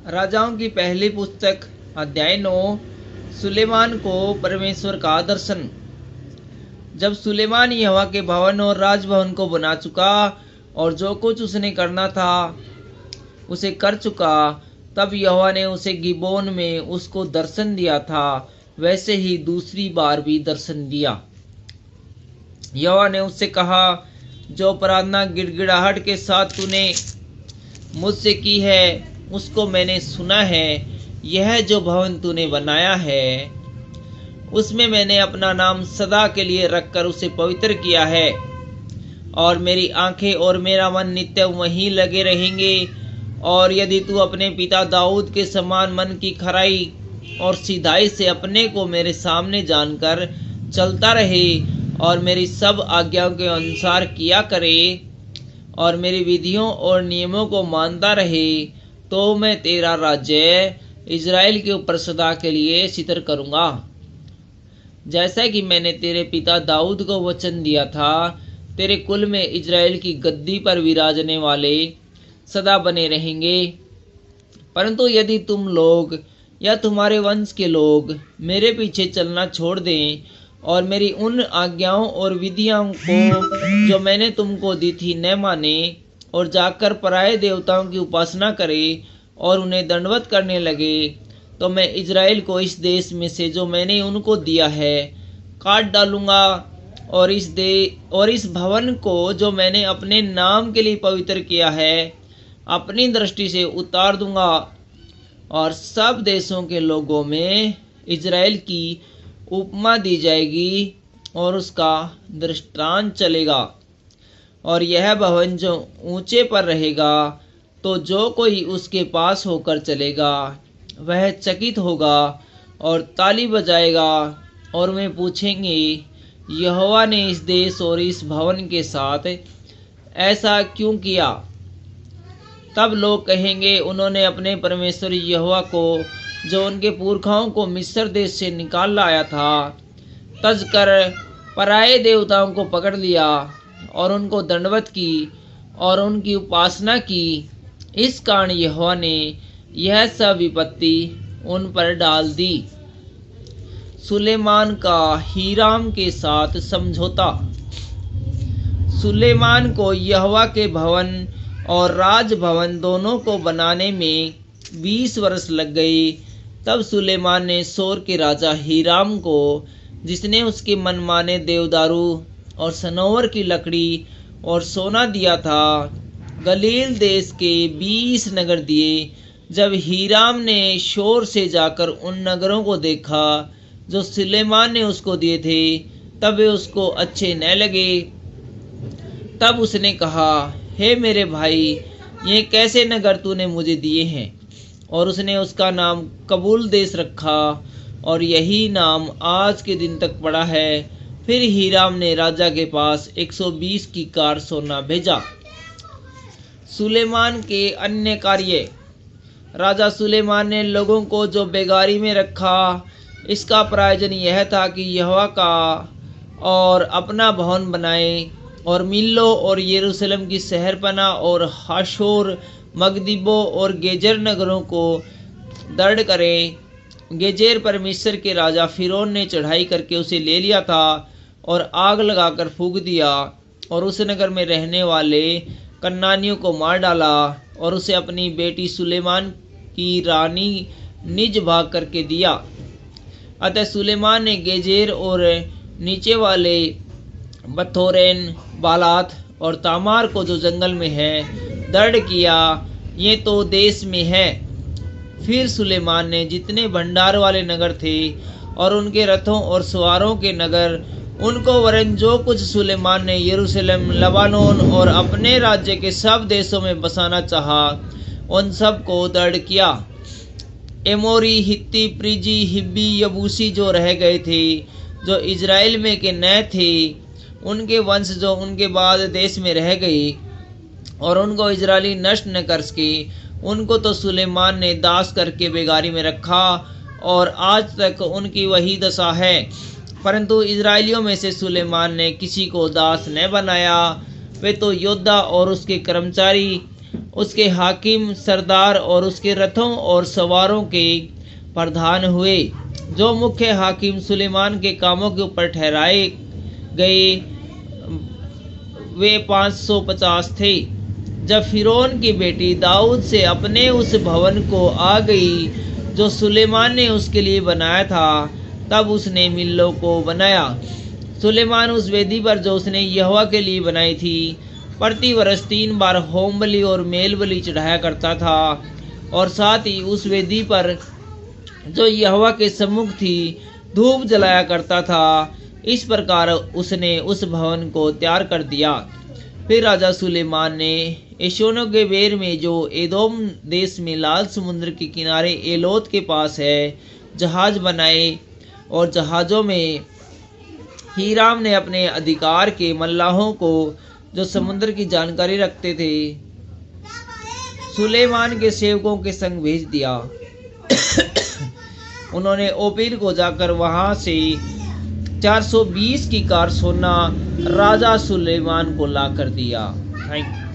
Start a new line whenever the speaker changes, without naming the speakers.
राजाओं की पहली पुस्तक अध्याय 9। सुलेमान को परमेश्वर का दर्शन। जब सुलेमान यहोवा के भवन और राजभवन को बना चुका और जो कुछ उसने करना था उसे कर चुका, तब यहोवा ने उसे गिबोन में उसको दर्शन दिया था, वैसे ही दूसरी बार भी दर्शन दिया। यहोवा ने उससे कहा, जो प्रार्थना गिड़गिड़ाहट के साथ तूने मुझसे की है उसको मैंने सुना है। यह जो भवन तूने बनाया है उसमें मैंने अपना नाम सदा के लिए रखकर उसे पवित्र किया है, और मेरी आंखें और मेरा मन नित्य वहीं लगे रहेंगे। और यदि तू अपने पिता दाऊद के समान मन की खराई और सीधाई से अपने को मेरे सामने जानकर चलता रहे और मेरी सब आज्ञाओं के अनुसार किया करे और मेरी विधियों और नियमों को मानता रहे, तो मैं तेरा राज्य इज़राइल के ऊपर सदा के लिए स्थिर करूँगा। जैसा कि मैंने तेरे पिता दाऊद को वचन दिया था, तेरे कुल में इज़राइल की गद्दी पर विराजने वाले सदा बने रहेंगे। परंतु यदि तुम लोग या तुम्हारे वंश के लोग मेरे पीछे चलना छोड़ दें और मेरी उन आज्ञाओं और विधियों को जो मैंने तुमको दी थी न माने और जाकर पराये देवताओं की उपासना करे और उन्हें दंडवत करने लगे, तो मैं इज़राइल को इस देश में से जो मैंने उनको दिया है काट डालूंगा और इस भवन को जो मैंने अपने नाम के लिए पवित्र किया है अपनी दृष्टि से उतार दूंगा। और सब देशों के लोगों में इज़राइल की उपमा दी जाएगी और उसका दृष्टांत चलेगा। और यह भवन जो ऊंचे पर रहेगा, तो जो कोई उसके पास होकर चलेगा वह चकित होगा और ताली बजाएगा और वे पूछेंगे, यहोवा ने इस देश और इस भवन के साथ ऐसा क्यों किया? तब लोग कहेंगे, उन्होंने अपने परमेश्वर यहोवा को जो उनके पुरखाओं को मिस्र देश से निकाल लाया था तज कर पराये देवताओं को पकड़ लिया और उनको दंडवत की और उनकी उपासना की। इस कारण यहोवा ने यह सब विपत्ति उन पर डाल दी। सुलेमान का हीराम के साथ समझौता। सुलेमान को यहोवा के भवन और राजभवन दोनों को बनाने में 20 वर्ष लग गए। तब सुलेमान ने सोर के राजा हीराम को, जिसने उसके मनमाने देवदारू और सनोवर की लकड़ी और सोना दिया था, गलील देश के 20 नगर दिए। जब हीराम ने शोर से जाकर उन नगरों को देखा जो सुलेमान ने उसको दिए थे, तब वे उसको अच्छे न लगे। तब उसने कहा, हे मेरे भाई, ये कैसे नगर तूने मुझे दिए हैं? और उसने उसका नाम कबूल देश रखा और यही नाम आज के दिन तक पड़ा है। फिर हीराम ने राजा के पास 120 की कार सोना भेजा। सुलेमान के अन्य कार्य। राजा सुलेमान ने लोगों को जो बेगारी में रखा, इसका प्रयोजन यह था कि यहोवा का और अपना भवन बनाए और मिल्लो और यरूशलेम की शहरपना और हाशोर, मगदिबो और गेजर नगरों को दृढ़ करें। गेजेर परमेश्वर के राजा फिरौन ने चढ़ाई करके उसे ले लिया था और आग लगाकर फूंक दिया और उस नगर में रहने वाले कनानियों को मार डाला और उसे अपनी बेटी सुलेमान की रानी निज भाग करके दिया। अतः सुलेमान ने गेजेर और नीचे वाले बथोरेन, बालात और तामार को जो जंगल में है दृढ़ किया। ये तो देश में है। फिर सुलेमान ने जितने भंडार वाले नगर थे और उनके रथों और सवारों के नगर, उनको वरन जो कुछ सुलेमान ने यरूशलेम, लबानोन और अपने राज्य के सब देशों में बसाना चाहा, उन सब को दृढ़ किया। एमोरी, हित्ती, प्रिजी, हिब्बी, यबूसी जो रह गए थे, जो इज़राइल में के न थे, उनके वंश जो उनके बाद देश में रह गए और उनको इजरायली नष्ट न कर सके, उनको तो सुलेमान ने दास करके बेगारी में रखा और आज तक उनकी वही दशा है। परंतु इजराइलियों में से सुलेमान ने किसी को दास न बनाया, वे तो योद्धा और उसके कर्मचारी उसके हाकिम, सरदार और उसके रथों और सवारों के प्रधान हुए। जो मुख्य हाकिम सुलेमान के कामों के ऊपर ठहराए गए वे 550 थे। जब फिरौन की बेटी दाऊद से अपने उस भवन को आ गई जो सुलेमान ने उसके लिए बनाया था, तब उसने मिल्लो को बनाया। सुलेमान उस वेदी पर जो उसने यहोवा के लिए बनाई थी, प्रति वर्ष 3 बार होम बलि और मेल बलि चढ़ाया करता था, और साथ ही उस वेदी पर जो यहोवा के सम्मुख थी धूप जलाया करता था। इस प्रकार उसने उस भवन को तैयार कर दिया। फिर राजा सुलेमान ने एशोनो के बेर में जो एदोम देश में लाल समुद्र के किनारे एलोत के पास है जहाज बनाए, और जहाज़ों में हीराम ने अपने अधिकार के मल्लाहों को जो समुद्र की जानकारी रखते थे सुलेमान के सेवकों के संग भेज दिया। उन्होंने ओपीर को जाकर वहां से 420 की कार सोना राजा सुलेमान को ला कर दिया। Thank you.